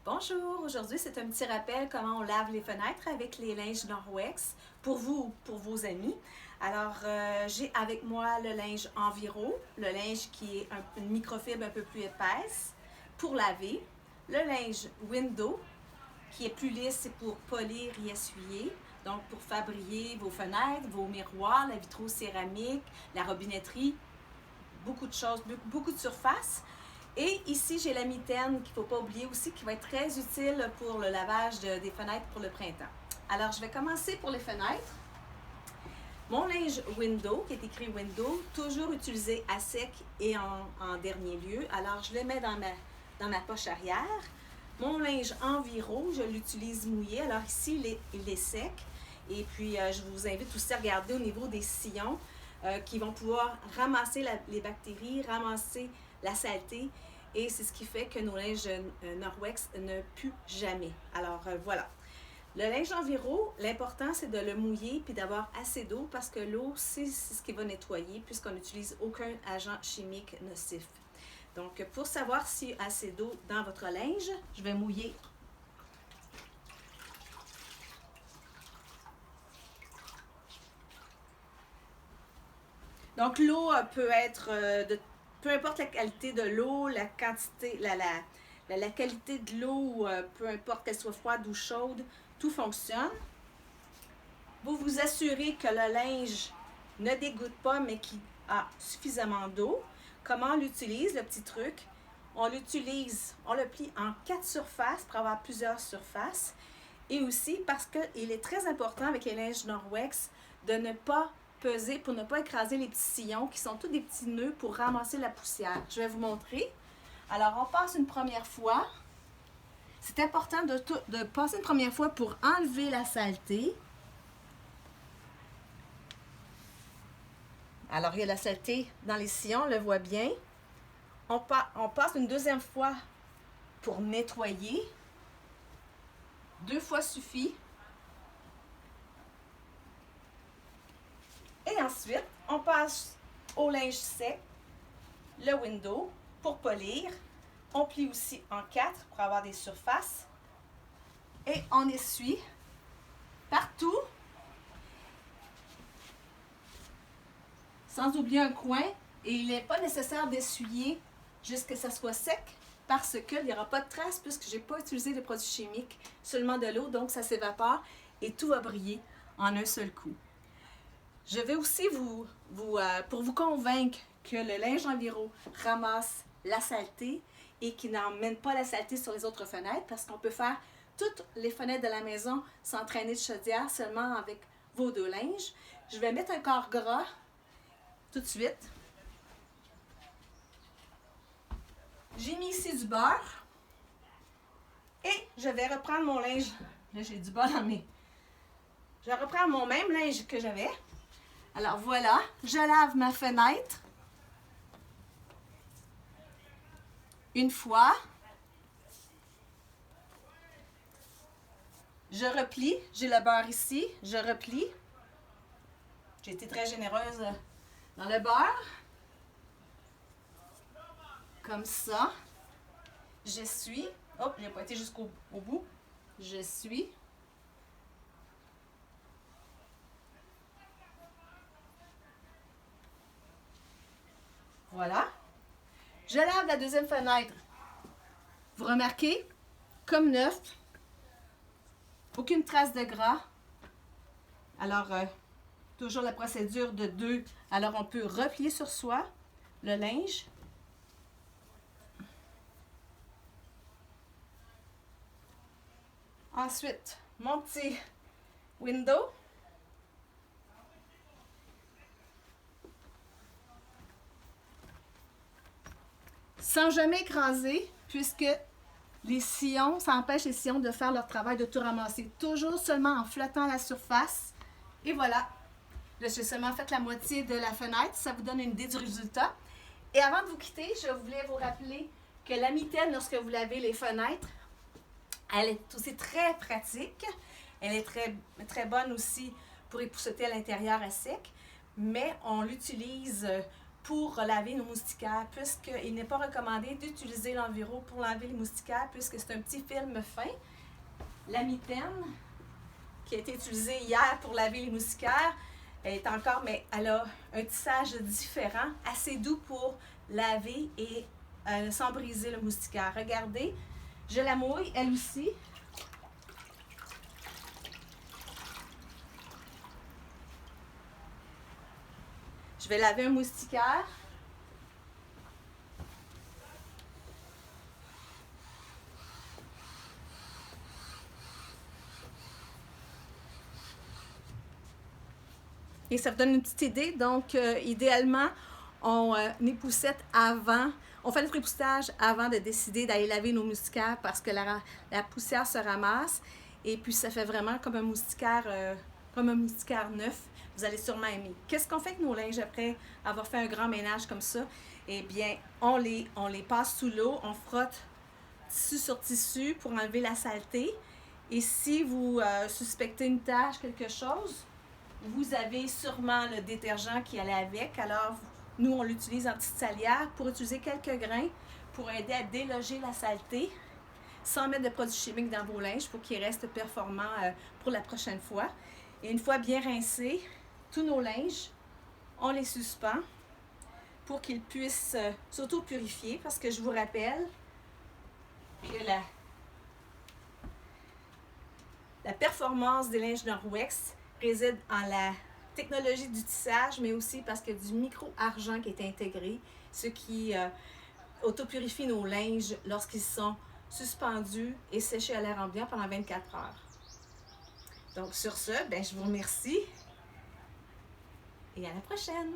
Bonjour, aujourd'hui c'est un petit rappel comment on lave les fenêtres avec les linges Norwex pour vous ou pour vos amis. Alors j'ai avec moi le linge Enviro, le linge qui est une microfibre un peu plus épaisse pour laver, le linge Window qui est plus lisse, c'est pour polir et essuyer, donc pour fabriquer vos fenêtres, vos miroirs, la vitrocéramique, la robinetterie, beaucoup de choses, beaucoup de surface. Et ici, j'ai la mitaine qu'il ne faut pas oublier aussi, qui va être très utile pour le lavage des fenêtres pour le printemps. Alors, je vais commencer pour les fenêtres. Mon linge Window, qui est écrit Window, toujours utilisé à sec et en dernier lieu. Alors, je le mets dans ma poche arrière. Mon linge Enviro, je l'utilise mouillé. Alors ici, il est sec. Et puis, je vous invite aussi à regarder au niveau des sillons qui vont pouvoir ramasser les bactéries, ramasser la saleté. Et c'est ce qui fait que nos linges Norwex ne puent jamais. Alors, voilà. Le linge Enviro, l'important, c'est de le mouiller puis d'avoir assez d'eau parce que l'eau, c'est ce qui va nettoyer puisqu'on n'utilise aucun agent chimique nocif. Donc, pour savoir s'il y a assez d'eau dans votre linge, je vais mouiller. Donc, l'eau peut être peu importe la qualité de l'eau, la quantité, la qualité de l'eau, peu importe qu'elle soit froide ou chaude, tout fonctionne. Vous vous assurez que le linge ne dégoûte pas, mais qu'il a suffisamment d'eau. Comment on l'utilise, le petit truc? On l'utilise, on le plie en 4 surfaces pour avoir plusieurs surfaces. Et aussi parce qu'il est très important avec les linges Norwex de ne pas peser pour ne pas écraser les petits sillons qui sont tous des petits nœuds pour ramasser la poussière. Je vais vous montrer. Alors, on passe une première fois. C'est important de passer une première fois pour enlever la saleté. Alors, il y a la saleté dans les sillons, on le voit bien. On passe une deuxième fois pour nettoyer. 2 fois suffit. Et ensuite, on passe au linge sec, le Window, pour polir. On plie aussi en 4 pour avoir des surfaces. Et on essuie partout, sans oublier un coin. Et il n'est pas nécessaire d'essuyer jusqu'à ce que ça soit sec parce qu'il n'y aura pas de traces puisque je n'ai pas utilisé de produits chimiques, seulement de l'eau, donc ça s'évapore et tout va briller en un seul coup. Je vais aussi pour vous convaincre que le linge Enviro ramasse la saleté et qu'il n'emmène pas la saleté sur les autres fenêtres parce qu'on peut faire toutes les fenêtres de la maison sans traîner de chaudière seulement avec vos 2 linges. Je vais mettre un corps gras tout de suite. J'ai mis ici du beurre et je vais reprendre mon linge. Là, j'ai du beurre dans mes... Je vais reprendre mon même linge que j'avais. Alors voilà, je lave ma fenêtre une fois. Je replie, j'ai le beurre ici, je replie. J'ai été très généreuse dans le beurre. Comme ça. J'essuie. Hop, je n'ai pas été jusqu'au bout. J'essuie. Voilà. Je lave la deuxième fenêtre. Vous remarquez, comme neuf, aucune trace de gras. Alors, toujours la procédure de 2. Alors, on peut replier sur soi le linge. Ensuite, mon petit Window. Sans jamais écraser, puisque les sillons, ça empêche les sillons de faire leur travail de tout ramasser. Toujours seulement en flottant la surface. Et voilà. Là, j'ai seulement fait la moitié de la fenêtre. Ça vous donne une idée du résultat. Et avant de vous quitter, je voulais vous rappeler que la mitaine, lorsque vous lavez les fenêtres, elle est aussi très pratique. Elle est très, très bonne aussi pour épousseter à l'intérieur à sec. Mais on l'utilise pour laver nos moustiquaires, puisqu'il n'est pas recommandé d'utiliser l'Enviro pour laver les moustiquaires, puisque c'est un petit film fin. La mitaine, qui a été utilisée hier pour laver les moustiquaires, elle est encore, mais elle a un tissage différent, assez doux pour laver et sans briser le moustiquaire. Regardez, je la mouille, elle aussi. Je vais laver un moustiquaire. Et ça vous donne une petite idée. Donc, idéalement, on époussette avant. On fait notre époussage avant de décider d'aller laver nos moustiquaires parce que la poussière se ramasse. Et puis, ça fait vraiment comme un moustiquaire neuf. Vous allez sûrement aimer. Qu'est-ce qu'on fait avec nos linges après avoir fait un grand ménage comme ça? Eh bien, on les passe sous l'eau, on frotte tissu sur tissu pour enlever la saleté. Et si vous suspectez une tache, quelque chose, vous avez sûrement le détergent qui allait avec. Alors, nous, on l'utilise en petite salière pour utiliser quelques grains pour aider à déloger la saleté sans mettre de produits chimiques dans vos linges pour qu'ils restent performants pour la prochaine fois. Et une fois bien rincés, tous nos linges, on les suspend pour qu'ils puissent s'auto-purifier parce que je vous rappelle que la performance des linges Norwex réside en la technologie du tissage, mais aussi parce qu'il y a du micro-argent qui est intégré, ce qui autopurifie nos linges lorsqu'ils sont suspendus et séchés à l'air ambiant pendant 24 heures. Donc sur ce, je vous remercie et à la prochaine!